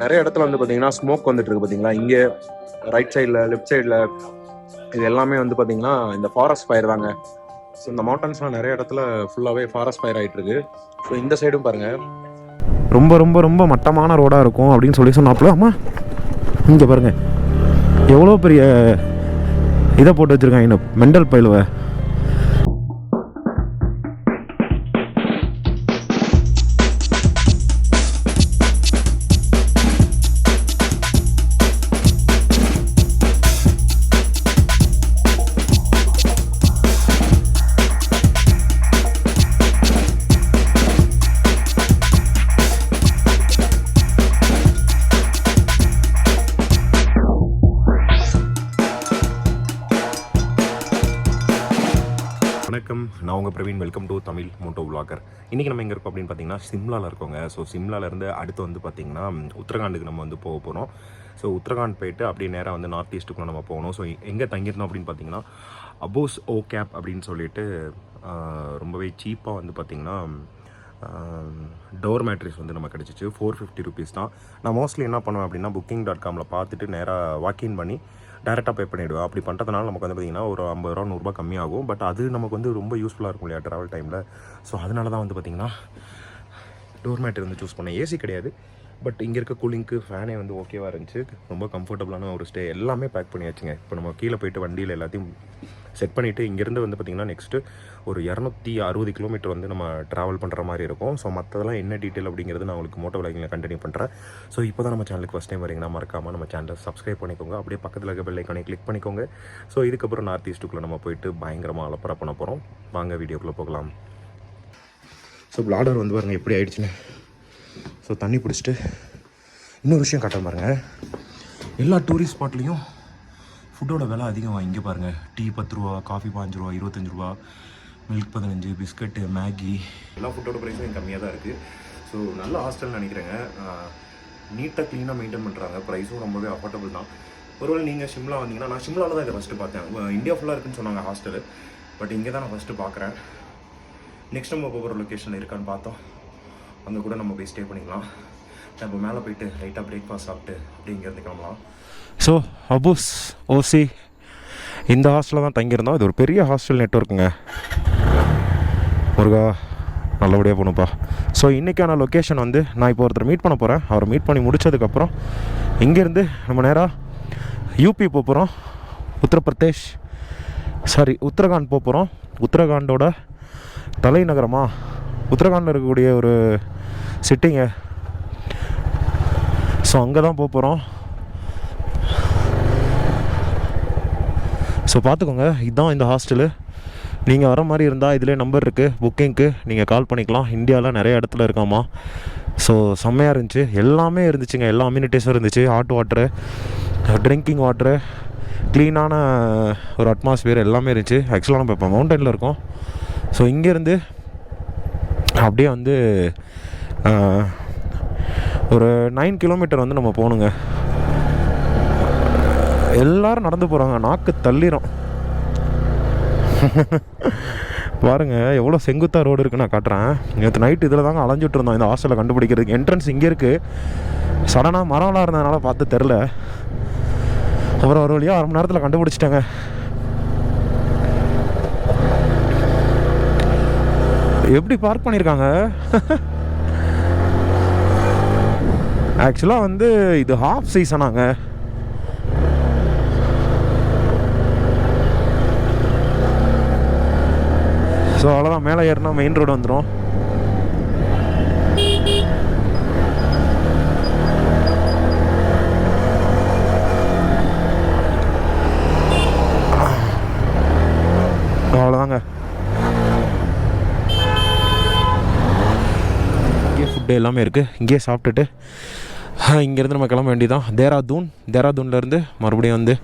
நிறைய இடத்துல வந்து பார்த்தீங்கன்னா ஸ்மோக் வந்துட்டு இருக்கு பார்த்தீங்களா, இங்கே ரைட் சைடில் லெஃப்ட் சைடில் இது எல்லாமே வந்து பார்த்தீங்கன்னா இந்த ஃபாரஸ்ட் ஃபயர் தாங்க. ஸோ இந்த மவுண்டன்ஸ்லாம் நிறைய இடத்துல ஃபுல்லாகவே ஃபாரஸ்ட் ஃபயர் ஆகிட்டு இருக்கு. ஸோ இந்த சைடும் பாருங்கள் ரொம்ப ரொம்ப ரொம்ப மட்டமான ரோடாக இருக்கும் அப்படின்னு சொல்லி சொன்னாப்புல. அம்மா இங்கே பாருங்கள் எவ்வளோ பெரிய இதை போட்டு வச்சுருக்காங்க இன்னும் மெண்டல் பயிலுவை. வணக்கம், நான் உங்கள் Praveen. Welcome to Tamil moto vlogger. இன்றைக்கி நம்ம எங்கே இருக்கோம் அப்படின்னு பார்த்தீங்கன்னா சிம்லாவில் இருக்கோங்க. ஸோ சிம்லாவிலேருந்து அடுத்து வந்து பார்த்திங்கன்னா உத்தரகாண்டுக்கு நம்ம வந்து போக போகிறோம். ஸோ உத்தரகாண்ட் போயிட்டு அப்படியே நேராக வந்து நார்த் ஈஸ்ட்டுக்குள்ளே நம்ம போகணும். ஸோ எங்கே தங்கியிருந்தோம் அப்படின்னு பார்த்தீங்கன்னா அபோஸ் ஓ கேப் அப்படின்னு சொல்லிட்டு ரொம்பவே சீப்பாக வந்து பார்த்திங்கன்னா டோர் மேட்ரிஸ் வந்து நம்ம கிடச்சிச்சு. 450 ருபீஸ் தான். நான் மோஸ்ட்லி என்ன பண்ணுவேன் அப்படின்னா booking.comல பார்த்துட்டு நேராக வாக்கின் பண்ணி டேரெக்டாக பே பண்ணிவிடுவேன். அப்படி பண்ணுறதுனால நமக்கு வந்து பார்த்திங்கன்னா ஒரு 50 ரூபா 100 ரூபா கம்மியாகும். பட் அது நமக்கு வந்து ரொம்ப யூஸ்ஃபுல்லாக இருக்கும் இல்லையா ட்ராவல் டைமில். ஸோ அதனால தான் வந்து பார்த்திங்கன்னா டோர் மேட் வந்து சூஸ் பண்ணேன். ஏசி கிடையாது, பட் இங்கே இருக்க கூலிங்க்கு ஃபேனே வந்து ஓகேவாக இருந்துச்சு. ரொம்ப கம்ஃபர்டபுளான ஒரு ஸ்டே. எல்லாமே பேக் பண்ணியாச்சுங்க. இப்போ நம்ம கீழே போய்ட்டு வண்டியில் எல்லாத்தையும் செட் பண்ணிவிட்டு இங்கேருந்து வந்து பார்த்திங்கன்னா நெக்ஸ்ட்டு ஒரு 260 கிலோமீட்டர் வந்து நம்ம ட்ராவல் பண்ணுற மாதிரி இருக்கும். ஸோ மற்றதெல்லாம் என்ன டீட்டெயில் அப்படிங்கிறது நான் உங்களுக்கு மோட்டோ விளாகிங்கில் கண்டினியூ பண்ணுறேன். ஸோ இப்போ தான் நம்ம சேனலுக்கு ஃபஸ்ட் டைம் வரீங்கன்னா மறக்காமல் நம்ம சேனலை சப்ஸ்கிரைப் பண்ணிக்கோங்க. அப்படியே பக்கத்தில் இருக்க பெல் ஐக்கானை கிளிக் பண்ணிக்கோங்க. ஸோ இதுக்கப்புறம் நார்த் ஈஸ்ட்டுக்குள்ளே நம்ம போயிட்டு பயங்கரமாக அலப்பறை பண்ண போகிறோம். வாங்க வீடியோக்குள்ளே போகலாம். ஸோ பிளாடர் வந்து பாருங்கள் எப்படி ஆயிடுச்சுன்னு. ஸோ தண்ணி பிடிச்சிட்டு இன்னொரு விஷயம் காட்ட பாருங்கள், எல்லா டூரிஸ்ட் ஸ்பாட்லேயும் ஃபுட்டோட விலை அதிகம். இங்கே பாருங்கள், டீ 10 ரூபா, காஃபி 5 ரூபா, 25 ரூபா, மில்க் 15, பிஸ்கட்டு, மேகி, எல்லா ஃபுட்டோட ப்ரைஸும் கம்மியாக தான் இருக்குது. ஸோ நல்ல ஹாஸ்டல்னு நினைக்கிறேங்க. நீட்டாக க்ளீனாக மெயின்டைன் பண்ணுறாங்க. ப்ரைஸும் ரொம்பவே அஃபோர்டபுள் தான். ஒருவேளை நீங்கள் ஷிம்லா வந்தீங்கன்னா, நான் ஷிம்லாவில் தான் இதை ஃபஸ்ட்டு பார்த்தேன். இந்தியா ஃபுல்லாக இருக்குன்னு சொன்னாங்க ஹாஸ்டலு, பட் இங்கே தான் நான் ஃபஸ்ட்டு பார்க்குறேன். நெக்ஸ்ட் நம்ம ஒவ்வொரு லொக்கேஷனில் இருக்கான்னு பார்த்தோம். அங்கே கூட நம்ம போய் ஸ்டே பண்ணிக்கலாம். நம்ம மேலே போயிட்டு லைட்டாக பிரேக்ஃபாஸ்ட் சாப்பிட்டு அப்படிங்கிறது கிளம்பலாம். ஸோ அபூஸ் ஓசி இந்த ஹாஸ்டலில் தான் தங்கியிருந்தோம். இது ஒரு பெரிய ஹாஸ்டல் நெட்வொர்க்குங்க. முருகா நல்லபடியாக போகணுப்பா. ஸோ இன்றைக்கான லொக்கேஷன் வந்து நான் இப்போ ஒருத்தர் மீட் பண்ண போகிறேன். அவரை மீட் பண்ணி முடித்ததுக்கப்புறம் இங்கேருந்து நம்ம நேராக யூபி போக போகிறோம். உத்தரகாண்ட் போக போகிறோம். உத்தரகாண்டோட தலைநகரமாக உத்தரகாண்டில் இருக்கக்கூடிய ஒரு சிட்டிங்க. ஸோ அங்கே தான் போக போகிறோம். ஸோ பார்த்துக்கோங்க, இதுதான் இந்த ஹாஸ்டலு. நீங்கள் வர மாதிரி இருந்தால் இதிலே நம்பர் இருக்குது புக்கிங்க்கு, நீங்கள் கால் பண்ணிக்கலாம். இந்தியாவில் நிறைய இடத்துல இருக்காமா. ஸோ செம்மையாக இருந்துச்சு, எல்லாமே இருந்துச்சுங்க. எல்லா அம்யூனிட்டிஸும் இருந்துச்சு. ஹாட் வாட்ரு, ட்ரிங்கிங் வாட்ரு, க்ளீனான ஒரு அட்மாஸ்பியர் எல்லாமே இருந்துச்சு. ஆக்சுவலாக நம்ம இப்போ மவுண்டனில் இருக்கோம். ஸோ இங்கேருந்து அப்படியே வந்து ஒரு 9 கிலோமீட்டர் வந்து நம்ம போகணுங்க. எல்லோரும் நடந்து போகிறாங்க, நாக்கு தள்ளிடும். பாருங்கள் எவ்வளோ செங்குத்தா ரோடு இருக்குன்னு நான் காட்டுறேன். நேற்று நைட்டு இதில் தாங்க அலைஞ்சிட்டு இருந்தோம் இந்த ஹாஸ்டலில் கண்டுபிடிக்கிறதுக்கு. என்ட்ரன்ஸ் இங்கே இருக்குது. சடனாக மரம்லாம் இருந்ததுனால பார்த்து தெரில. அப்புறம் ஒரு வழியாக 1/2 மணி நேரத்தில் கண்டுபிடிச்சிட்டாங்க. எப்படி பார்க் பண்ணியிருக்காங்க. ஆக்சுவலாக வந்து இது ஹாஃப் சீசனாங்க. ஸோ அவ்வளோதான், மேலே ஏறினா மெயின் ரோடு வந்துடும். அவ்வளோதாங்க. இங்கே ஃபுட்டு எல்லாமே இருக்குது. இங்கேயே சாப்பிட்டுட்டு இங்கேருந்து நம்ம கிளம்ப வேண்டியதான். தேராதூன்லேருந்து மறுபடியும் வந்து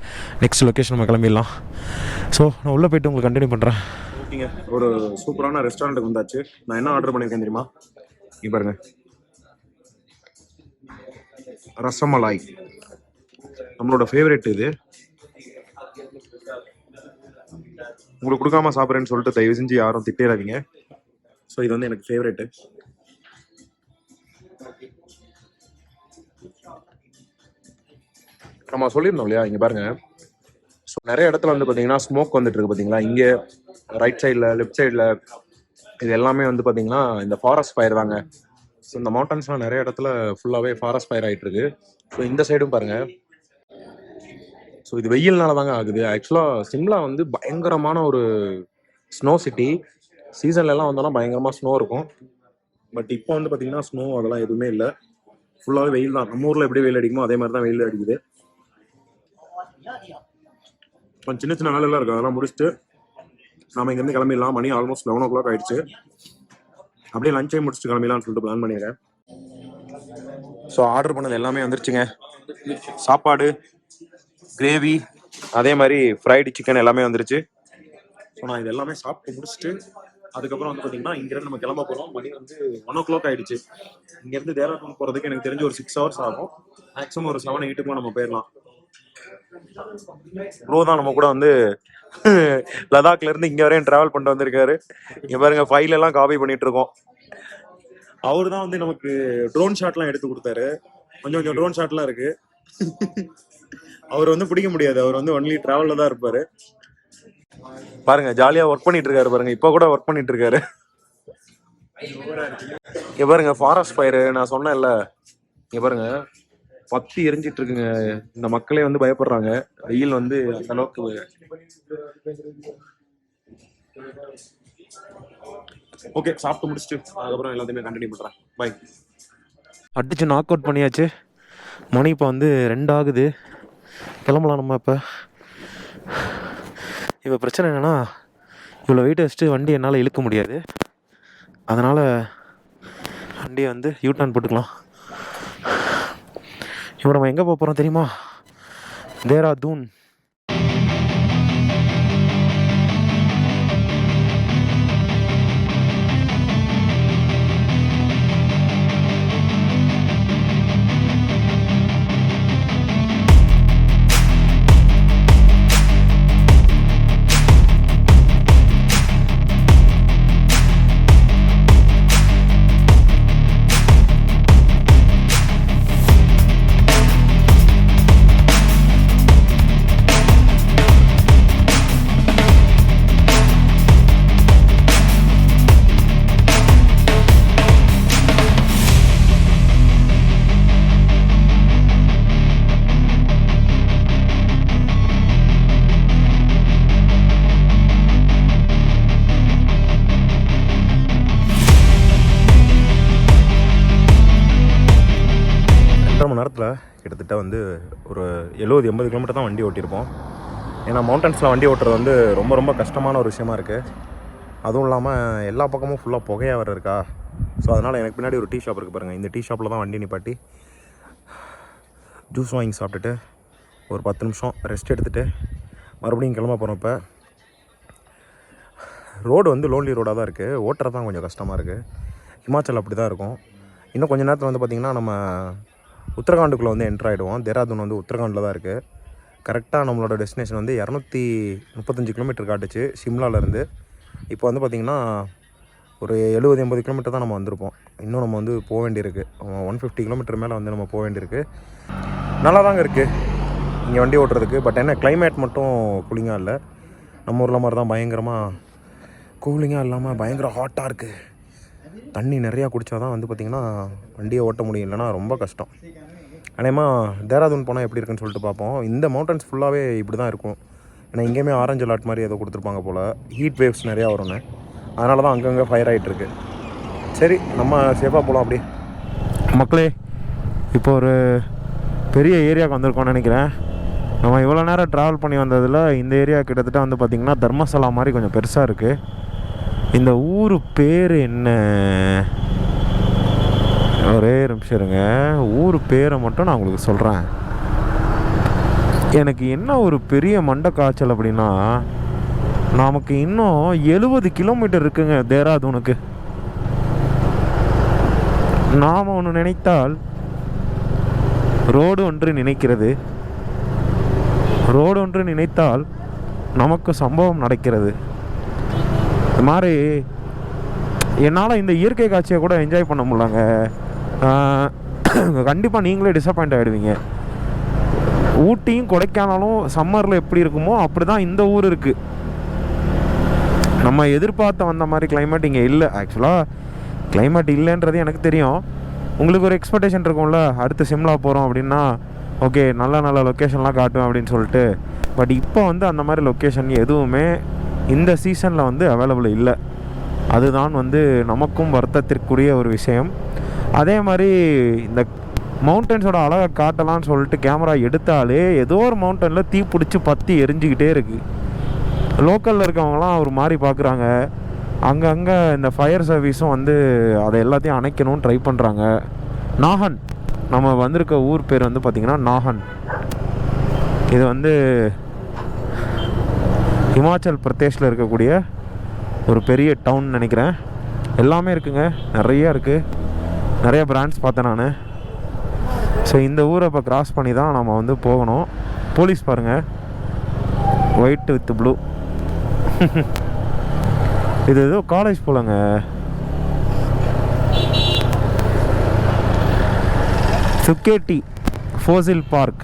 நெக்ஸ்ட் லொக்கேஷன் நம்ம கிளம்பிடலாம். ஸோ நான் உள்ளே போய்ட்டு உங்களுக்கு கண்டினியூ பண்ணுறேன். ஓகேங்க, ஒரு சூப்பரான ரெஸ்டாரண்ட்டுக்கு வந்தாச்சு. நான் என்ன ஆர்டர் பண்ணியிருக்கேன் தெரியுமா? இங்கே பாருங்கள், ரசமலாய் நம்மளோட ஃபேவரெட். இது உங்களுக்கு கொடுக்காம சாப்பிட்றேன்னு சொல்லிட்டு தயவு செஞ்சு யாரும் திட்டேறாதீங்க. ஸோ இது வந்து எனக்கு ஃபேவரெட்டு. நம்ம சொல்லியிருந்தோம் இல்லையா, இங்கே பாருங்க. ஸோ நிறைய இடத்துல வந்து பார்த்தீங்கன்னா ஸ்மோக் வந்துட்டு இருக்கு பார்த்தீங்களா, இங்கே ரைட் சைடில் லெஃப்ட் சைடில் இது எல்லாமே வந்து பார்த்தீங்கன்னா இந்த ஃபாரஸ்ட் ஃபயர் தாங்க. ஸோ இந்த மவுண்டன்ஸ்லாம் நிறைய இடத்துல ஃபுல்லாகவே ஃபாரஸ்ட் ஃபயர் ஆகிட்டு இருக்கு. ஸோ இந்த சைடும் பாருங்க. ஸோ இது வெயில்னால தாங்க ஆகுது. ஆக்சுவலாக சிம்லா வந்து பயங்கரமான ஒரு ஸ்னோ சிட்டி. சீசன்லலாம் வந்தோம்னா பயங்கரமாக ஸ்னோ இருக்கும். பட் இப்போ வந்து பார்த்தீங்கன்னா ஸ்னோ அதெல்லாம் எதுவுமே இல்லை. ஃபுல்லாகவே வெயில் தான். நம்ம ஊரில் எப்படி வெயில் அடிக்குமோ அதே மாதிரி தான் வெயில் அடிக்குது. கொஞ்சம் சின்ன சின்ன வேலையெல்லாம் இருக்குது, அதெல்லாம் முடிச்சுட்டு நம்ம இங்கேருந்து கிளம்பிடலாம். மணி ஆல்மோஸ்ட் 11 o'clock ஆயிடுச்சு. அப்படியே லஞ்ச் டைம் முடிச்சுட்டு கிளம்பிடலாம்னு சொல்லிட்டு பிளான் பண்ணிடுறேன். ஸோ ஆர்டர் பண்ணது எல்லாமே வந்துருச்சுங்க. சாப்பாடு, கிரேவி, அதே மாதிரி ஃப்ரைடு சிக்கன் எல்லாமே வந்துருச்சு. ஸோ நான் இது எல்லாமே சாப்பிட்டு முடிச்சுட்டு அதுக்கப்புறம் வந்து பார்த்தீங்கன்னா இங்கேருந்து நம்ம கிளம்ப போகிறோம். மணி வந்து 1 o'clock ஆயிடுச்சு. இங்கேருந்து தேராதூன் போகிறதுக்கு எனக்கு தெரிஞ்ச ஒரு 6 hours ஆகும். மேக்ஸிமம் ஒரு 7-8 நம்ம போயிடலாம். ப்ரோ தான் நம்ம கூட வந்து லடாக்ல இருந்து இங்க வரையும் டிராவல் பண்ணிட்டு வந்திருக்காரு. இங்க பாருங்க, ஃபைல் எல்லாம் காப்பி பண்ணிட்டு இருக்கோம். அவரு தான் வந்து நமக்கு ட்ரோன் ஷாட்லாம் எடுத்து கொடுத்தாரு. கொஞ்சம் ட்ரோன் ஷாட்லாம் இருக்கு. அவர் வந்து பிடிக்க முடியாது, அவர் வந்து ஒன்லி டிராவல்ல தான் இருப்பாரு. பாருங்க ஜாலியா ஒர்க் பண்ணிட்டு இருக்காரு. பாருங்க இப்ப கூட ஒர்க் பண்ணிட்டு இருக்காரு. இங்க பாருங்க ஃபாரஸ்ட் ஃபயர் நான் சொன்னேன்ல, இங்க பாருங்க பத்தி எரிஞ்சிட்டு இருக்குங்க. இந்த மக்களே வந்து பயப்படுறாங்க. வெயில் வந்து அந்த அளவுக்கு. ஓகே, சாப்பிட்டு முடிச்சுட்டு அதுக்கப்புறம் எல்லாத்தையுமே கண்டினியூ பண்றேன். பை. அடிச்சு நாக் அவுட் பண்ணியாச்சு. மணி இப்போ வந்து 2 ஆகுது. கிளம்பலாம் நம்ம. இப்போ பிரச்சனை என்னன்னா, இவ்வளோ வெயிட் வச்சுட்டு வண்டி என்னால் இழுக்க முடியாது. அதனால் வண்டியை வந்து யூ-டர்ன் போட்டுக்கலாம். இப்போ நம்ம எங்கே போக போகிறோம் தெரியுமா? தேராதூன். நேரத்தில் கிட்டத்தட்ட வந்து ஒரு 70-80 கிலோமீட்டர் தான் வண்டி ஓட்டியிருப்போம். ஏன்னா மவுண்டன்ஸில் வண்டி ஓட்டுறது வந்து ரொம்ப ரொம்ப கஷ்டமான ஒரு விஷயமா இருக்குது. அதுவும் இல்லாமல் எல்லா பக்கமும் ஃபுல்லாக புகையாக வர இருக்கா. ஸோ அதனால் எனக்கு பின்னாடி ஒரு டீ ஷாப் இருக்குது பாருங்கள். இந்த டீ ஷாப்பில் தான் வண்டி நிப்பாட்டி ஜூஸ் வாங்கி சாப்பிட்டுட்டு ஒரு 10 நிமிஷம் ரெஸ்ட் எடுத்துகிட்டு மறுபடியும் கிளம்ப போகிறோம். இப்போ ரோடு வந்து லோன்லி ரோடாக தான் இருக்குது. ஓட்டுறது தான் கொஞ்சம் கஷ்டமாக இருக்குது. ஹிமாச்சல் அப்படி தான் இருக்கும். இன்னும் கொஞ்சம் நேரத்தில் வந்து பார்த்திங்கன்னா நம்ம உத்தரகாண்டுக்குள்ளே வந்து என்ட்ரு ஆகிடுவோம். தேராதூன் வந்து உத்தரகாண்டில் தான் இருக்குது. கரெக்டாக நம்மளோட டெஸ்டினேஷன் வந்து 235 கிலோமீட்டர் காட்டுச்சு ஷிம்லாலேருந்து. இப்போ வந்து பார்த்திங்கன்னா ஒரு 70-80 கிலோமீட்டர் தான் நம்ம வந்திருப்போம். இன்னும் நம்ம வந்து போக வேண்டியிருக்கு. 150 கிலோமீட்டர் மேலே வந்து நம்ம போக வேண்டியிருக்கு. நல்லா தாங்க இருக்குது இங்கே வண்டி ஓட்டுறதுக்கு. பட் என்ன கிளைமேட் மட்டும் கூலிங்காக இல்லை. நம்ம ஊரில் மாதிரி தான் பயங்கரமாக கூலிங்காக இல்லாமல் பயங்கர ஹாட்டாக இருக்குது. தண்ணி நிறையா குடித்தா தான் வந்து பார்த்திங்கன்னா வண்டியை ஓட்ட முடியும், இல்லைனா ரொம்ப கஷ்டம். அதேமாக தேராதூன் போனால் எப்படி இருக்குன்னு சொல்லிட்டு பார்ப்போம். இந்த மவுண்டன்ஸ் ஃபுல்லாகவே இப்படி தான் இருக்கும். ஏன்னா இங்கேயுமே ஆரஞ்சு அலர்ட் மாதிரி ஏதோ கொடுத்துருப்பாங்க போல். ஹீட் வேவ்ஸ் நிறையா வரும்னு, அதனால தான் அங்கங்கே ஃபயர் ஆகிட்டுருக்கு. சரி, நம்ம சேஃபாக போகலாம். அப்படி மக்களே, இப்போ ஒரு பெரிய ஏரியாவுக்கு வந்திருக்கோம்னு நினைக்கிறேன். நம்ம இவ்வளோ நேரம் ட்ராவல் பண்ணி வந்ததில் இந்த ஏரியா கிட்டத்தட்ட வந்து பார்த்திங்கன்னா தர்மசாலா மாதிரி கொஞ்சம் பெருசாக இருக்குது. இந்த ஊர் பேர் என்ன? ஒரே நிமிஷம் இருங்க, ஊர் பேரை மட்டும் நான் உங்களுக்கு சொல்கிறேன். எனக்கு என்ன ஒரு பெரிய மண்டை காய்ச்சல் அப்படின்னா, நமக்கு இன்னும் 70 கிலோமீட்டர் இருக்குங்க தேராதூனுக்கு. நாம் ஒன்று நினைத்தால் ரோடு ஒன்று நினைக்கிறது, ரோடு ஒன்று நினைத்தால் நமக்கு சம்பவம் நடக்கிறது. இது மாதிரி என்னால் இந்த இயற்கை காட்சியை கூட என்ஜாய் பண்ண முடியலங்க. கண்டிப்பாக நீங்களே டிசப்பாயிண்ட் ஆகிடுவீங்க. ஊட்டியும் கொடைக்கானலும் சம்மரில் எப்படி இருக்குமோ அப்படி தான் இந்த ஊர் இருக்குது. நம்ம எதிர்பார்த்த வந்த மாதிரி கிளைமேட் இங்கே இல்லை. ஆக்சுவலாக கிளைமேட் இல்லைன்றது எனக்கு தெரியும். உங்களுக்கு ஒரு எக்ஸ்பெக்டேஷன் இருக்கும்ல, அடுத்து சிம்லா போகிறோம் அப்படின்னா ஓகே நல்ல நல்ல லொக்கேஷன்லாம் காட்டுவேன் அப்படின்னு சொல்லிட்டு. பட் இப்போ வந்து அந்த மாதிரி லொக்கேஷன் எதுவுமே இந்த சீசனில் வந்து அவைலபிள் இல்லை. அதுதான் வந்து நமக்கும் வருத்தத்திற்குரிய ஒரு விஷயம். அதே மாதிரி இந்த மவுண்டன்ஸோட அழகை காட்டலான்னு சொல்லிட்டு கேமரா எடுத்தாலே ஏதோ ஒரு மவுண்டனில் தீ பிடிச்சி பற்றி எரிஞ்சிக்கிட்டே இருக்குது. லோக்கலில் இருக்கவங்களாம் ஒரு மாதிரி பார்க்குறாங்க. அங்கங்கே இந்த ஃபயர் சர்வீஸும் வந்து அதை எல்லாத்தையும் அணைக்கணும்னு ட்ரை பண்ணுறாங்க. நாகன், நம்ம வந்திருக்க ஊர் பேர் வந்து பார்த்திங்கன்னா நாகன். இது வந்து ஹிமாச்சல் பிரதேஷில் இருக்கக்கூடிய ஒரு பெரிய டவுன் நினைக்கிறேன். எல்லாமே இருக்குங்க, நிறையா இருக்குது, நிறைய பிராண்ட்ஸ் பார்த்தேன் நான். ஸோ இந்த ஊரை இப்போ கிராஸ் பண்ணி தான் நம்ம வந்து போகணும். போலீஸ் பாருங்கள், ஒயிட் வித் ப்ளூ. இது ஏதோ காலேஜ் போலங்க. சுக்கேட்டி ஃபோசில் பார்க்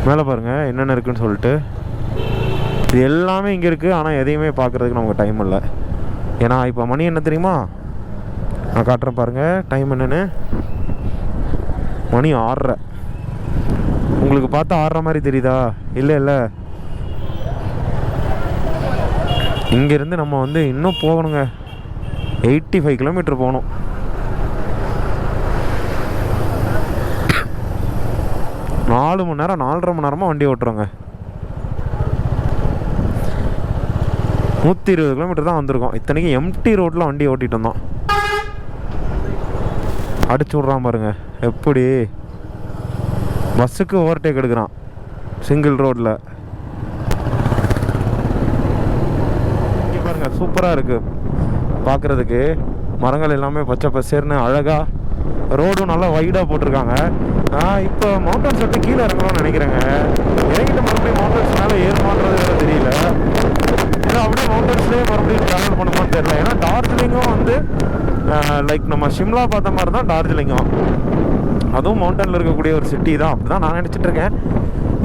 மேலே பாருங்கள் என்னென்ன இருக்குன்னு சொல்லிட்டு. இது எல்லாமே இங்கே இருக்குது, ஆனால் எதையுமே பார்க்குறதுக்கு நமக்கு டைம் இல்லை. ஏன்னா இப்போ மணி என்ன தெரியுமா, நான் காட்டுறேன் பாருங்கள் டைம் என்னென்னு. மணி 6:30. உங்களுக்கு பார்த்தா 6:30 மாதிரி தெரியுதா? இல்லை இல்லை, இங்கேருந்து நம்ம வந்து இன்னும் போகணுங்க. 85 கிலோமீட்டர் போகணும். நாலு மணி நேரம் 4.5 மணி நேரமாக வண்டி ஓட்டுறோங்க. 120 கிலோமீட்டர் தான் வந்திருக்கோம். இத்தனைக்கு எம்டி ரோட்டில் வண்டி ஓட்டிகிட்டு வந்தோம். அடிச்சு விட்றான் பாருங்க எப்படி. பஸ்ஸுக்கு ஓவர்டேக் எடுக்கிறான் சிங்கிள் ரோட்டில். இங்கே பாருங்கள் சூப்பராக இருக்குது பார்க்குறதுக்கு. மரங்கள் எல்லாமே பச்சை பசேர்னு அழகாக, ரோடும் நல்லா வைடாக போட்டிருக்காங்க. இப்போ மவுண்டன்ஸ் விட்டு கீழே இறங்கலாம்னு நினைக்கிறேங்க. இறங்கிட்டு மறுபடியும் மவுண்டன்ஸ் மேலே ஏறுமான்றது தெரியல. ஏன்னா அப்படியே மவுண்டன்ஸ்லேயே மறுபடியும் ட்ராவல் பண்ணுமான்னு தெரியல. ஏன்னா டார்ஜிலிங்கும் வந்து லைக் நம்ம ஷிம்லா பார்த்த மாதிரி தான் டார்ஜிலிங்கும். அதுவும் மவுண்டனில் இருக்கக்கூடிய ஒரு சிட்டி தான். அப்படி தான் நான் நினச்சிட்ருக்கேன்.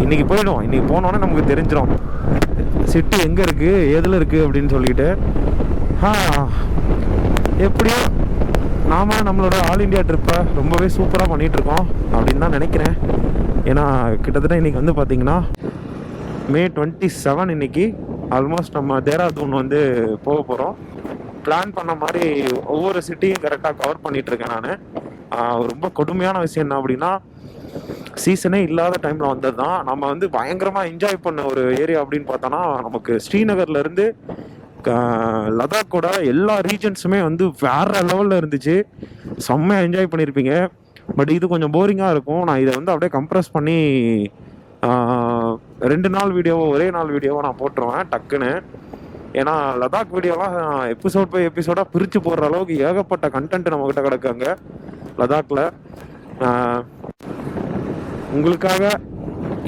இன்றைக்கி போயிடும். இன்றைக்கி போனோன்னே நமக்கு தெரிஞ்சிடும் சிட்டி எங்கே இருக்குது எதில் இருக்குது அப்படின்னு சொல்லிட்டு. எப்படியோ நாம் நம்மளோட ஆல் இண்டியா ட்ரிப்பை ரொம்பவே சூப்பராக பண்ணிகிட்ருக்கோம் அப்படின்னு தான் நினைக்கிறேன். ஏன்னா கிட்டத்தட்ட இன்றைக்கி வந்து பார்த்திங்கன்னா May 27 இன்றைக்கி. ஆல்மோஸ்ட் நம்ம தேராதூன் வந்து போக போகிறோம். பிளான் பண்ண மாதிரி ஒவ்வொரு சிட்டியும் கரெக்டாக கவர் பண்ணிகிட்ருக்கேன் நான். ரொம்ப கொடுமையான விஷயம் என்ன அப்படின்னா, சீசனே இல்லாத டைமில் வந்தது தான். நம்ம வந்து பயங்கரமாக என்ஜாய் பண்ண ஒரு ஏரியா அப்படின்னு பார்த்தோன்னா, நமக்கு ஸ்ரீநகர்லேருந்து லடாக்கோட எல்லா ரீஜன்ஸுமே வந்து வேறு லெவலில் இருந்துச்சு. செம்மையாக என்ஜாய் பண்ணியிருப்பீங்க. பட் இது கொஞ்சம் போரிங்காக இருக்கும். நான் இதை வந்து அப்படியே கம்ப்ரெஸ் பண்ணி 2 நாள் வீடியோவோ ஒரே நாள் வீடியோவோ நான் போட்டுருவேன் டக்குன்னு. ஏன்னா லடாக் வீடியோலாம் எபிசோட் பை எபிசோடாக பிரித்து போடுற அளவுக்கு ஏகப்பட்ட கண்டென்ட் நம்மக்கிட்ட கிடக்குங்க லடாக்கில். உங்களுக்காக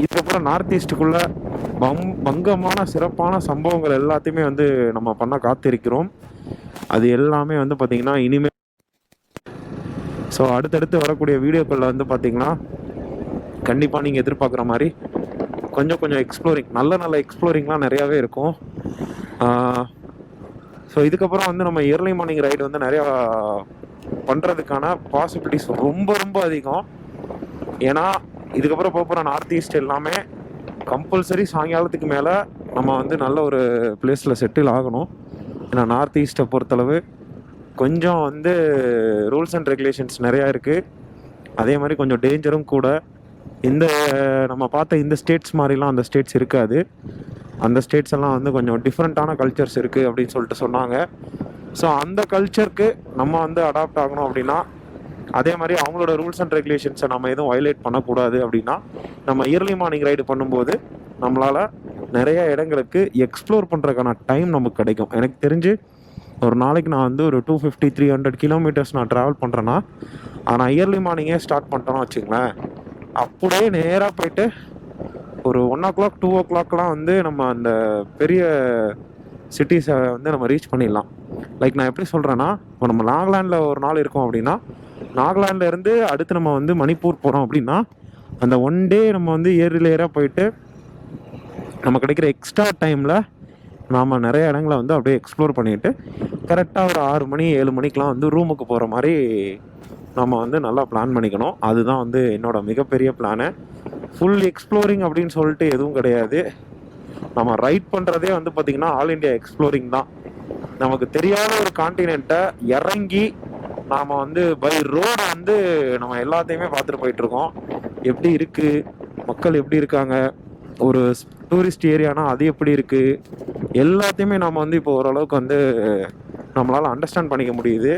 இதுக்கப்புறம் நார்த் ஈஸ்ட்டுக்குள்ளே பங்கமான சிறப்பான சம்பவங்கள் எல்லாத்தையுமே வந்து நம்ம பண்ண காத்திருக்கிறோம். அது எல்லாமே வந்து பார்த்திங்கன்னா இனிமேல் ஸோ அடுத்தடுத்து வரக்கூடிய வீடியோக்களில் வந்து பார்த்திங்கன்னா கண்டிப்பாக நீங்கள் எதிர்பார்க்குற மாதிரி கொஞ்சம் எக்ஸ்ப்ளோரிங், நல்ல எக்ஸ்ப்ளோரிங்லாம் நிறையாவே இருக்கும். ஸோ இதுக்கப்புறம் வந்து நம்ம இயர்லி மார்னிங் ரைடு வந்து நிறையா பண்ணுறதுக்கான பாசிபிலிட்டிஸ் ரொம்ப அதிகம். ஏன்னா இதுக்கப்புறம் போகிற நார்த் ஈஸ்ட் எல்லாமே கம்பல்சரி சாயங்காலத்துக்கு மேலே நம்ம வந்து நல்ல ஒரு பிளேஸில் செட்டில் ஆகணும். ஏன்னா நார்த் ஈஸ்ட்டை பொறுத்தளவு கொஞ்சம் வந்து ரூல்ஸ் அண்ட் ரெகுலேஷன்ஸ் நிறையா இருக்குது. அதே மாதிரி கொஞ்சம் டேஞ்சரும் கூட. இந்த நம்ம பார்த்த இந்த ஸ்டேட்ஸ் மாதிரிலாம் அந்த ஸ்டேட்ஸ் இருக்காது. அந்த ஸ்டேட்ஸ் எல்லாம் வந்து கொஞ்சம் டிஃப்ரெண்ட்டான கல்ச்சர்ஸ் இருக்குது அப்படின்னு சொல்லிட்டு சொன்னாங்க. ஸோ அந்த கல்ச்சருக்கு நம்ம வந்து அடாப்ட் ஆகணும் அப்படின்னா, அதே மாதிரி அவங்களோட ரூல்ஸ் அண்ட் ரெகுலேஷன்ஸை நம்ம எதுவும் வயலேட் பண்ணக்கூடாது அப்படின்னா, நம்ம இயர்லி மார்னிங் ரைடு பண்ணும்போது நம்மளால் நிறைய இடங்களுக்கு எக்ஸ்ப்ளோர் பண்ணுறதுக்கான டைம் நமக்கு கிடைக்கும். எனக்கு தெரிஞ்சு ஒரு நாளைக்கு நான் வந்து ஒரு 250-300 கிலோமீட்டர்ஸ் நான் ட்ராவல் பண்ணுறேன்னா, ஆனால் இயர்லி மார்னிங்கே ஸ்டார்ட் பண்ணிட்டோன்னு வச்சுங்களேன், அப்படியே நேராக போயிட்டு ஒரு 1 o'clock 2 o'clockலாம் வந்து நம்ம அந்த பெரிய சிட்டிஸை வந்து நம்ம ரீச் பண்ணிடலாம். லைக் நான் எப்படி சொல்கிறேன்னா, இப்போ நம்ம நாகாலாண்டில் ஒரு நாள் இருக்கோம் அப்படின்னா, நாகாலாண்டில் இருந்து அடுத்து நம்ம வந்து மணிப்பூர் போகிறோம் அப்படின்னா, அந்த ஒன் டே நம்ம வந்து ஏரியாக போயிட்டு நம்ம கிடைக்கிற எக்ஸ்ட்ரா டைமில் நாம் நிறைய இடங்களை வந்து அப்படியே எக்ஸ்ப்ளோர் பண்ணிவிட்டு கரெக்டாக ஒரு 6 மணி 7 மணிக்கெலாம் வந்து ரூமுக்கு போகிற மாதிரி நம்ம வந்து நல்லா பிளான் பண்ணிக்கணும். அதுதான் வந்து என்னோட மிகப்பெரிய பிளானு. ஃபுல் எக்ஸ்ப்ளோரிங் அப்படின்னு சொல்லிட்டு எதுவும் கிடையாது. நம்ம ரைட் பண்ணுறதே வந்து பார்த்திங்கன்னா ஆல் இண்டியா எக்ஸ்ப்ளோரிங் தான். நமக்கு தெரியாத ஒரு கான்டினென்ட்டை இறங்கி நாம் வந்து பை ரோடு வந்து நம்ம எல்லாத்தையுமே பார்த்துட்டு போயிட்டுருக்கோம். எப்படி இருக்குது, மக்கள் எப்படி இருக்காங்க, ஒரு டூரிஸ்ட் ஏரியானா அது எப்படி இருக்குது, எல்லாத்தையுமே நம்ம வந்து இப்போ ஓரளவுக்கு வந்து நம்மளால் அண்டர்ஸ்டாண்ட் பண்ணிக்க முடியுது.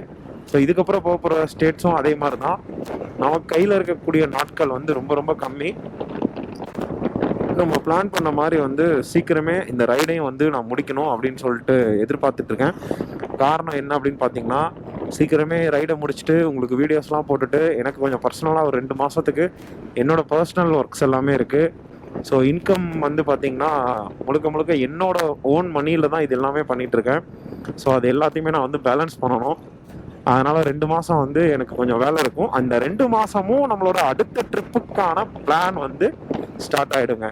ஸோ இதுக்கப்புறம் போக போகிற ஸ்டேட்ஸும் அதே மாதிரி தான். நமக்கு கையில் இருக்கக்கூடிய நாட்கள் வந்து ரொம்ப ரொம்ப கம்மி. நம்ம பிளான் பண்ண மாதிரி வந்து சீக்கிரமே இந்த ரைடையும் வந்து நான் முடிக்கணும் அப்படின்னு சொல்லிட்டு எதிர்பார்த்துட்ருக்கேன். காரணம் என்ன அப்படின்னு பார்த்தீங்கன்னா, சீக்கிரமே ரைடை முடிச்சுட்டு உங்களுக்கு வீடியோஸ்லாம் போட்டுட்டு எனக்கு கொஞ்சம் பர்சனலாக ஒரு 2 மாதத்துக்கு என்னோடய பர்சனல் ஒர்க்ஸ் எல்லாமே இருக்குது. ஸோ இன்கம் வந்து பார்த்திங்கன்னா முழுக்க முழுக்க என்னோட ஓன் மணியில் தான் இது எல்லாமே பண்ணிகிட்ருக்கேன். ஸோ அது எல்லாத்தையுமே நான் வந்து பேலன்ஸ் பண்ணணும். அதனால் 2 மாதம் வந்து எனக்கு கொஞ்சம் வேலை இருக்கும். அந்த 2 மாதமும் நம்மளோட அடுத்த ட்ரிப்புக்கான பிளான் வந்து ஸ்டார்ட் ஆகிடுங்க.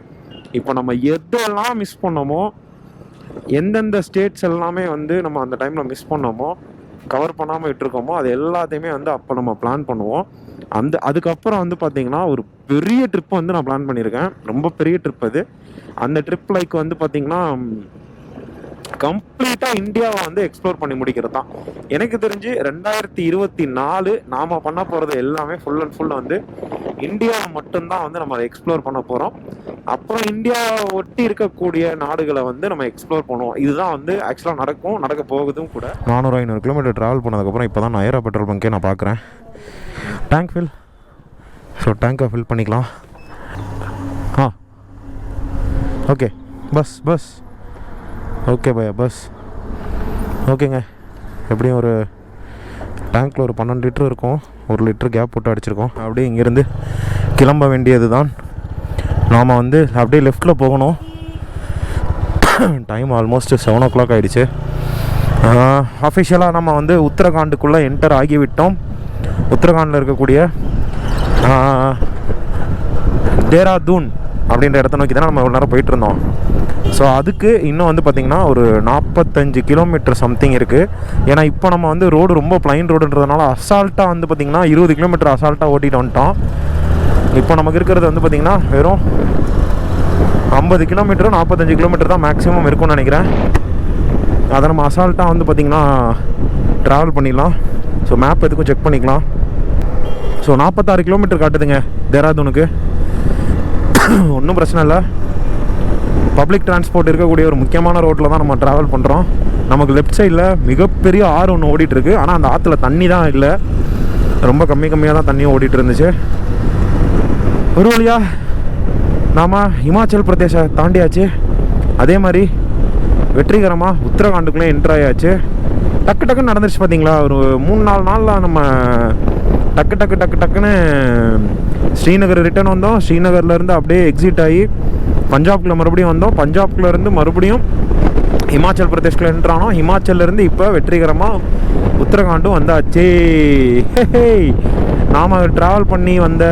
இப்போ நம்ம எதெல்லாம் மிஸ் பண்ணோமோ, எந்தெந்த ஸ்டேட்ஸ் எல்லாமே வந்து நம்ம அந்த டைமில் மிஸ் பண்ணோமோ, கவர் பண்ணாமல் விட்டுருக்கோமோ, அது எல்லாத்தையுமே வந்து அப்போ நம்ம பிளான் பண்ணுவோம். அதுக்கப்புறம் வந்து பார்த்திங்கன்னா ஒரு பெரிய ட்ரிப் வந்து நான் பிளான் பண்ணியிருக்கேன். ரொம்ப பெரிய ட்ரிப் அது. அந்த ட்ரிப் லைக் வந்து பார்த்திங்கன்னா கம்ப்ளீட்டாக இந்தியாவை வந்து எக்ஸ்ப்ளோர் பண்ணி முடிக்கிறது தான். எனக்கு தெரிஞ்சு 2024 நாம் பண்ண போகிறது எல்லாமே ஃபுல் அண்ட் ஃபுல் வந்து இந்தியாவை மட்டும்தான் வந்து நம்ம அதை எக்ஸ்ப்ளோர் பண்ண போகிறோம். அப்புறம் இந்தியாவை ஒட்டி இருக்கக்கூடிய நாடுகளை வந்து நம்ம எக்ஸ்ப்ளோர் பண்ணுவோம். இதுதான் வந்து ஆக்சுவலாக நடக்க போகுதும் கூட. 400-500 கிலோமீட்டர் ட்ராவல் பண்ணதுக்கப்புறம் இப்போ தான் நான் ஏரா பெட்ரோல் பங்கே நான் பார்க்குறேன். Tank fill. ஸோ டேங்கை ஃபில் பண்ணிக்கலாம். ஓகே பஸ் ஓகே பையா பஸ் ஓகேங்க. எப்படியும் ஒரு டேங்க்கில் ஒரு 12 லிட்டர் இருக்கும். 1 லிட்டர் கேப் போட்டு அடிச்சிருக்கோம். அப்படியே இங்கேருந்து கிளம்ப வேண்டியது தான். நாம் வந்து அப்படியே லெஃப்டில் போகணும். டைம் ஆல்மோஸ்ட் 7 o'clock ஆகிடுச்சு. அஃபிஷியலாக நம்ம வந்து உத்தரகாண்டுக்குள்ளே என்டர் ஆகிவிட்டோம். உத்தரகாண்டில் இருக்கக்கூடிய தேராதூன் அப்படின்ற இடத்த நோக்கி தான் நம்ம ஒரு நேரம் போயிட்டு இருந்தோம். ஸோ அதுக்கு இன்னும் வந்து பார்த்திங்கன்னா ஒரு 45 கிலோமீட்டர் சம்திங் இருக்குது. ஏன்னா இப்போ நம்ம வந்து ரோடு ரொம்ப பிளைன் ரோடுன்றதுனால அசால்ட்டாக வந்து பார்த்திங்கன்னா 20 கிலோமீட்டர் அசால்ட்டாக ஓட்டிகிட்டு வந்துட்டோம். இப்போ நமக்கு இருக்கிறது வந்து பார்த்திங்கன்னா வெறும் 50 கிலோமீட்டர் 45 கிலோமீட்டர் தான் மேக்ஸிமம் இருக்கும்னு நினைக்கிறேன். அதை நம்ம அசால்ட்டாக வந்து பார்த்திங்கன்னா ட்ராவல் பண்ணிடலாம். ஸோ மேப் எதுக்கும் செக் பண்ணிக்கலாம். ஸோ 46 கிலோமீட்டர் காட்டுதுங்க தேராதூனுக்கு. ஒன்றும் பிரச்சனை இல்லை. பப்ளிக் டிரான்ஸ்போர்ட் இருக்கக்கூடிய ஒரு முக்கியமான ரோட்டில் தான் நம்ம ட்ராவல் பண்ணுறோம். நமக்கு லெஃப்ட் சைடில் மிகப்பெரிய ஆறு ஒன்று ஓடிட்டுருக்கு. ஆனால் அந்த ஆற்றுல தண்ணி தான் இல்லை, ரொம்ப கம்மியாக தான் தண்ணியும் ஓடிட்டு இருந்துச்சு. ஒரு வழியாக நாம் ஹிமாச்சல் பிரதேச தாண்டியாச்சு. அதே மாதிரி வெற்றிகரமாக உத்தரகாண்டுக்குள்ளே என்ட்ரு ஆயாச்சு. டக்குன்னு நடந்துருச்சு பார்த்தீங்களா. ஒரு 3-4 நாளில் நம்ம டக்குன்னு ஸ்ரீநகர் ரிட்டர்ன் வந்தோம். ஸ்ரீநகர்லேருந்து அப்படியே எக்ஸிட் ஆகி பஞ்சாப்குள்ளே மறுபடியும் வந்தோம். பஞ்சாப்குள்ளேருந்து மறுபடியும் ஹிமாச்சல் பிரதேஷ்குள்ளே என்ட்ரானோம். ஹிமாச்சல்லேருந்து இப்போ வெற்றிகரமாக உத்தரகாண்டும் வந்தாச்சு. நாம் ட்ராவல் பண்ணி வந்த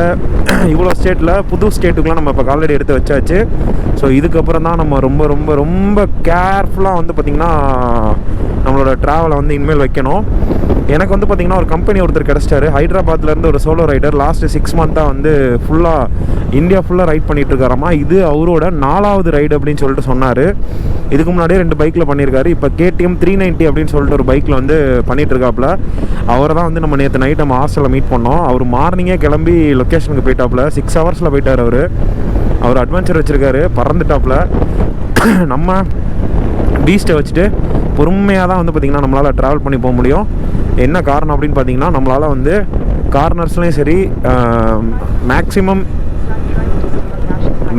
இவ்வளோ ஸ்டேட்டில் புது ஸ்டேட்டுக்குலாம் நம்ம இப்போ ஆல்ரெடி எடுத்து வச்சாச்சு. ஸோ இதுக்கப்புறம் தான் நம்ம ரொம்ப ரொம்ப ரொம்ப கேர்ஃபுல்லாக வந்து பார்த்திங்கன்னா நம்மளோட ட்ராவலை வந்து இனிமேல் வைக்கணும். எனக்கு வந்து பார்த்திங்கன்னா ஒரு கம்பெனி ஒருத்தர் கிடச்சிட்டாரு. ஹைதராபாத்லேருந்து ஒரு சோலோ ரைடர். லாஸ்ட்டு 6 மந்த்தாக வந்து இந்தியா ஃபுல்லாக ரைட் பண்ணிகிட்ருக்காராமா. இது அவரோட 4வது ரைடு அப்படின்னு சொல்லிட்டு சொன்னார். இதுக்கு முன்னாடியே 2 பைக்கில் பண்ணியிருக்காரு. இப்போ KTM 390 அப்படின்னு சொல்லிட்டு ஒரு பைக்கில் வந்து பண்ணிகிட்ருக்காப்புல. அவரை தான் வந்து நம்ம நேற்று நைட் நம்ம ஹாஸ்டலில் மீட் பண்ணோம். அவர் மார்னிங்கே கிளம்பி லொக்கேஷனுக்கு போயிட்டாப்புல. 6 ஹவர்ஸில் போயிட்டார். அவர் அட்வென்ச்சர் வச்சுருக்காரு, பறந்துட்டாப்புல. நம்ம பீஸ்ட்டை வச்சுட்டு பொறுமையாக தான் வந்து பார்த்திங்கன்னா நம்மளால் ட்ராவல் பண்ணி போக முடியும். என்ன காரணம் அப்படின்னு பார்த்தீங்கன்னா, நம்மளால் வந்து கார்னர்ஸ்லேயும் சரி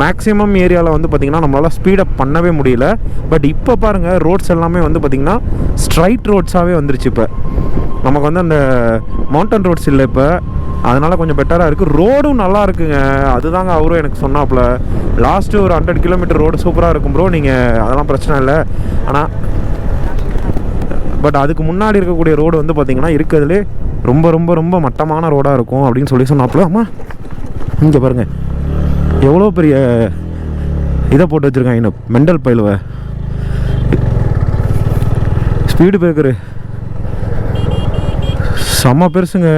மேக்ஸிமம் ஏரியாவில் வந்து பார்த்திங்கன்னா நம்மளால் ஸ்பீடப் பண்ணவே முடியல. பட் இப்போ பாருங்கள், ரோட்ஸ் எல்லாமே வந்து பார்த்திங்கன்னா ஸ்ட்ரைட் ரோட்ஸாகவே வந்துருச்சு. இப்போ நமக்கு வந்து அந்த மவுண்டன் ரோட்ஸ் இல்லை இப்போ, அதனால் கொஞ்சம் பெட்டராக இருக்குது. ரோடும் நல்லா இருக்குங்க. அதுதாங்க அவரும் எனக்கு சொன்னாப்புல. லாஸ்ட்டு ஒரு 100 கிலோமீட்டர் ரோடு சூப்பராக இருக்கும் ப்ரோ, நீங்கள் அதெல்லாம் பிரச்சனை இல்லை. ஆனால் பட் அதுக்கு முன்னாடி இருக்கக்கூடிய ரோடு வந்து பார்த்திங்கன்னா இருக்கிறதுலே ரொம்ப ரொம்ப ரொம்ப மட்டமான ரோடாக இருக்கும் அப்படின்னு சொல்லி சொன்னாப்புல. அம்மா இங்கே பாருங்கள், எவ்வளோ பெரிய இதை போட்டு வச்சுருக்காங்க இன்னும் மெண்டல் பயிலுவ. ஸ்பீடு பிரேக்கரு செம்ம பெருசுங்க.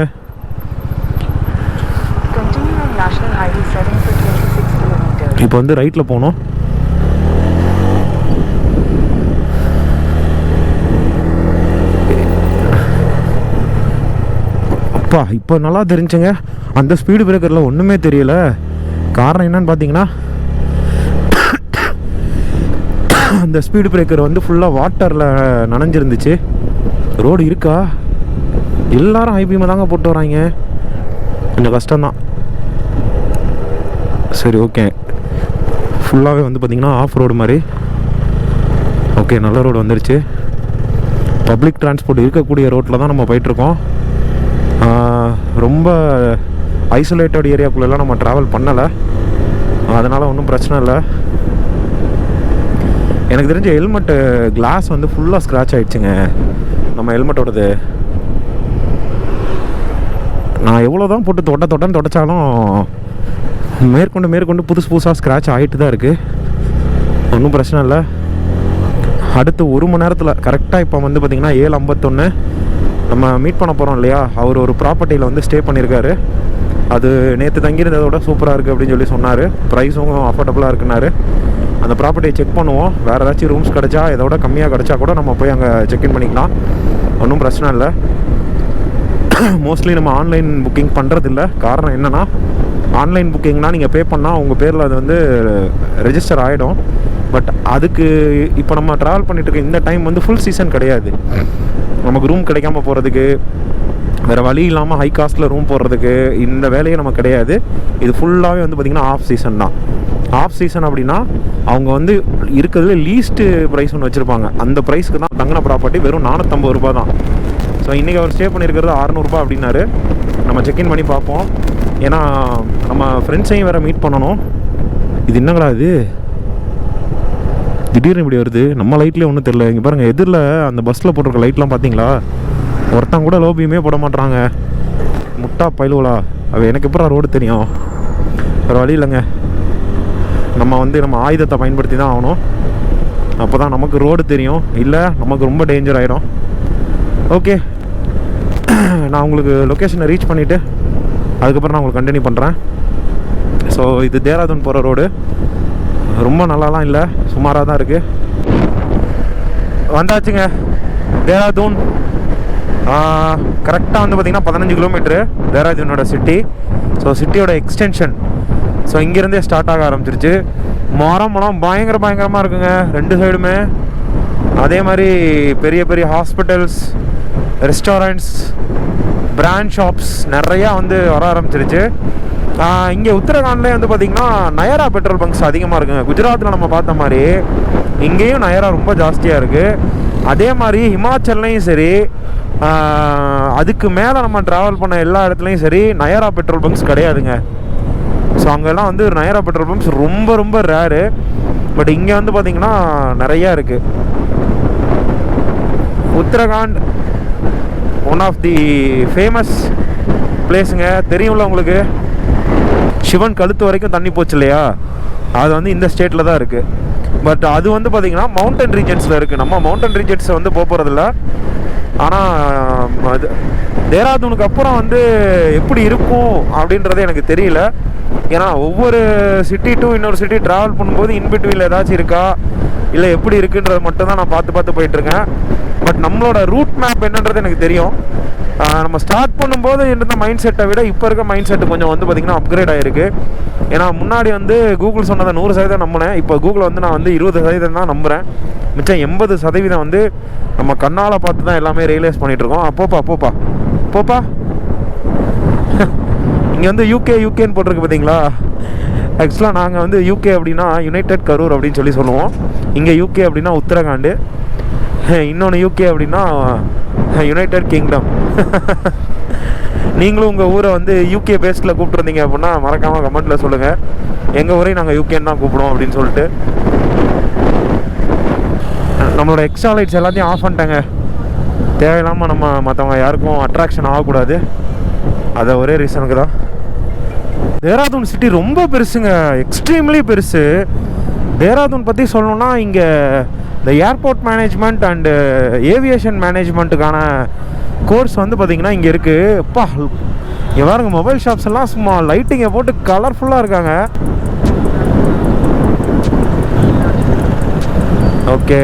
இப்போ வந்து ரைட்டில் போகணும். அப்பா இப்போ நல்லா தெரிஞ்சுங்க. அந்த ஸ்பீடு பிரேக்கரில் ஒன்றுமே தெரியல. காரணம் என்னன்னு பார்த்தீங்கன்னா, அந்த ஸ்பீடு பிரேக்கர் வந்து ஃபுல்லாக வாட்டரில் நனைஞ்சிருந்துச்சு. ரோடு இருக்கா? எல்லாரும் ஹைபீமை தாங்க போட்டு வராங்க. கொஞ்சம் கஷ்டம்தான். சரி, ஓகே. ஃபுல்லாகவே வந்து பார்த்திங்கன்னா ஆஃப் ரோடு மாதிரி. ஓகே, நல்ல ரோடு வந்துருச்சு. பப்ளிக் டிரான்ஸ்போர்ட் இருக்கக்கூடிய ரோட்டில் தான் நம்ம போயிட்டுருக்கோம். ரொம்ப ஐசோலேட்டட் ஏரியாக்குள்ளெல்லாம் நம்ம ட்ராவல் பண்ணலை, அதனால் ஒன்றும் பிரச்சனை இல்லை. எனக்கு தெரிஞ்ச ஹெல்மெட்டு கிளாஸ் வந்து ஃபுல்லாக ஸ்க்ராட்ச் ஆகிடுச்சுங்க. நம்ம ஹெல்மெட்டோடது நான் எவ்வளோ தான் போட்டு தொட்டன்னு தொடச்சாலும் மேற்கொண்டு புதுசாக ஸ்க்ராட்ச் ஆகிட்டு தான் இருக்குது. ஒன்றும் பிரச்சனை இல்லை. அடுத்து 1 மணி நேரத்தில் கரெக்டாக இப்போ வந்து பார்த்திங்கன்னா 7:51 நம்ம மீட் பண்ண போகிறோம் இல்லையா. அவர் ஒரு ப்ராப்பர்ட்டியில் வந்து ஸ்டே பண்ணியிருக்காரு. அது நேற்று தங்கியிருந்ததோட சூப்பராக இருக்குது அப்படின்னு சொல்லி சொன்னார். ப்ரைஸும் அஃபோர்டபுளாக இருக்குன்னாரு. அந்த ப்ராப்பர்ட்டியை செக் பண்ணுவோம். வேறு ஏதாச்சும் ரூம்ஸ் கிடச்சா, இதோட கம்மியாக கிடச்சா கூட நம்ம போய் அங்கே செக்இன் பண்ணிக்கலாம். ஒன்றும் பிரச்சனை இல்லை. மோஸ்ட்லி நம்ம ஆன்லைன் புக்கிங் பண்ணுறதில்ல. காரணம் என்னென்னா, ஆன்லைன் புக்கிங்னால் நீங்கள் பே பண்ணால் உங்கள் பேரில் அது வந்து ரெஜிஸ்டர் ஆகிடும். பட் அதுக்கு இப்போ நம்ம ட்ராவல் பண்ணிட்டு இருக்க இந்த டைம் வந்து ஃபுல் சீசன் கிடையாது. நமக்கு ரூம் கிடைக்காம போகிறதுக்கு, வேறு வழி இல்லாமல் ஹை காஸ்ட்டில் ரூம் போடுறதுக்கு இந்த வேலையே நமக்கு கிடையாது. இது ஃபுல்லாகவே வந்து பார்த்திங்கன்னா ஆஃப் சீசன் தான். ஆஃப் சீசன் அப்படின்னா அவங்க வந்து இருக்கிறதுல லீஸ்ட்டு ப்ரைஸ் ஒன்று வச்சுருப்பாங்க. அந்த ப்ரைஸ்க்கு தான் தங்கின ப்ராப்பர்ட்டி வெறும் 450 ரூபா தான். ஸோ இன்றைக்கி அவர் ஸ்டே பண்ணியிருக்கிறது 600 ரூபா அப்படின்னாரு. நம்ம செக்இன் பண்ணி பார்ப்போம். ஏன்னா நம்ம ஃப்ரெண்ட்ஸையும் வேறு மீட் பண்ணணும். இது என்னங்களா இது திடீர்னு இப்படி வருது? நம்ம லைட்லேயே ஒன்றும் தெரியல. இங்கே பாருங்கள், எதிரில் அந்த பஸ்ஸில் போட்டிருக்க லைட்லாம் பார்த்தீங்களா? ஒருத்தன் கூட லோபியுமே போட மாட்றாங்க. முட்டா பயிலுவலா அவள் எனக்கு எப்போ ரோடு தெரியும்? வேறு வழி இல்லைங்க. நம்ம வந்து நம்ம ஆயுதத்தை பயன்படுத்தி தான் ஆகணும். அப்போ தான் நமக்கு ரோடு தெரியும். இல்லை நமக்கு ரொம்ப டேஞ்சர் ஆகிடும். ஓகே, நான் உங்களுக்கு லொக்கேஷனை ரீச் பண்ணிவிட்டு அதுக்கப்புறம் நான் உங்களுக்கு கண்டினியூ பண்ணுறேன். ஸோ இது தேராதூன் போகிற ரோடு. ரொம்ப நல்லாலாம் இல்லை, சுமாராக தான் இருக்குது. வந்தாச்சுங்க தேராதூன். கரெக்டாக வந்து பார்த்திங்கன்னா 15 கிலோமீட்ரு தேராதூனோட சிட்டி. ஸோ சிட்டியோட எக்ஸ்டென்ஷன். ஸோ இங்கேருந்தே ஸ்டார்ட் ஆக ஆரம்பிச்சிருச்சு. மரம் பயங்கரமாக இருக்குங்க 2 சைடுமே. அதே மாதிரி பெரிய பெரிய ஹாஸ்பிட்டல்ஸ், ரெஸ்டாரண்ட்ஸ், பிராண்ட் ஷாப்ஸ் நிறையா வந்து வர ஆரம்பிச்சிருச்சு. இங்கே உத்தரகாண்ட்லேயே வந்து பார்த்திங்கன்னா நயரா பெட்ரோல் பங்க்ஸ் அதிகமாக இருக்குங்க. குஜராத்தில் நம்ம பார்த்த மாதிரி இங்கேயும் நயரா ரொம்ப ஜாஸ்தியாக இருக்குது. அதே மாதிரி ஹிமாச்சல்லையும் சரி, அதுக்கு மேலே நம்ம ட்ராவல் பண்ண எல்லா இடத்துலையும் சரி நயரா பெட்ரோல் பங்க்ஸ் கிடையாதுங்க. ஸோ அங்கெல்லாம் வந்து நயரா பெட்ரோல் பம்ப்ஸ் ரொம்ப ரேரு. பட் இங்கே வந்து பார்த்திங்கன்னா நிறையா இருக்குது. Uttarakhand one of the famous பிளேஸுங்க. தெரியும்ல உங்களுக்கு, சிவன் கழுத்து வரைக்கும் தண்ணி போச்சு இல்லையா, அது வந்து இந்த ஸ்டேட்டில் தான் இருக்குது. பட் அது வந்து பார்த்திங்கன்னா மவுண்டன் ரீஜன்ஸில் இருக்குது. நம்ம மவுண்டன் ரீஜன்ஸை வந்து போகிறதில்ல. ஆனால் அது தேராதூனுக்கு அப்புறம் வந்து எப்படி இருக்கும் அப்படின்றது எனக்கு தெரியல. ஏன்னா ஒவ்வொரு சிட்டி டு இன்னொரு சிட்டி ட்ராவல் பண்ணும்போது இன்பிட்வீனில் ஏதாச்சும் இருக்கா இல்லை எப்படி இருக்குன்றது மட்டும் தான் நான் பார்த்து போயிட்டுருக்கேன். பட் நம்மளோட ரூட் மேப் என்னன்றது எனக்கு தெரியும். நம்ம ஸ்டார்ட் பண்ணும்போது இருந்த மைண்ட் செட்டை விட இப்போ இருக்க மைண்ட் செட்டு கொஞ்சம் வந்து பார்த்திங்கன்னா அப்கிரேட் ஆகிருக்கு. ஏன்னா முன்னாடி வந்து கூகுள் சொன்னதை 100% நம்பினேன். இப்போ கூகுளை வந்து நான் வந்து 20% தான் நம்புகிறேன். மிச்சம் 80% வந்து நம்ம கண்ணால் பார்த்து தான் எல்லாமே ரியலைஸ் பண்ணிகிட்ருக்கோம். போப்பா இங்கே வந்து யூகேன்னு போட்டிருக்கு பார்த்தீங்களா? ஆக்சுவலாக நாங்கள் வந்து யூகே அப்படின்னா யுனைடெட் கரூர் அப்படின்னு சொல்லுவோம். இங்கே யூகே அப்படின்னா உத்தரகாண்டு, இன்னொன்று யூகே அப்படின்னா யுனைடெட் கிங்டம். நீங்களும் உங்கள் ஊரை வந்து யூகே பேஸ்டில் கூப்பிட்டுருந்தீங்க அப்படின்னா மறக்காமல் கமெண்ட்டில் சொல்லுங்கள். எங்கள் ஊரையும் நாங்கள் யூகேன்னு தான் கூப்பிடுவோம் அப்படின்னு சொல்லிட்டு. நம்மளோட எக்ஸ்ட்ரா லைட்ஸ் எல்லாத்தையும் ஆஃப் பண்ணிட்டேங்க. தேவையில்லாமல் நம்ம மற்றவங்க யாருக்கும் அட்ராக்ஷன் ஆகக்கூடாது. அது ஒரே ரீசனுக்கு தான். தேராதூன் சிட்டி ரொம்ப பெருசுங்க, எக்ஸ்ட்ரீம்லி பெருசு. தேராதூன் பற்றி சொல்லணும்னா இங்கே இந்த ஏர்போர்ட் மேனேஜ்மெண்ட் அண்டு ஏவியேஷன் மேனேஜ்மெண்ட்டுக்கான கோர்ஸ் வந்து பார்த்திங்கன்னா இங்கே இருக்குது. அப்பா இங்கே பாருங்க, மொபைல் ஷாப்ஸ் எல்லாம் சும்மா லைட்டிங்கை போட்டு கலர்ஃபுல்லாக இருக்காங்க. ஓகே,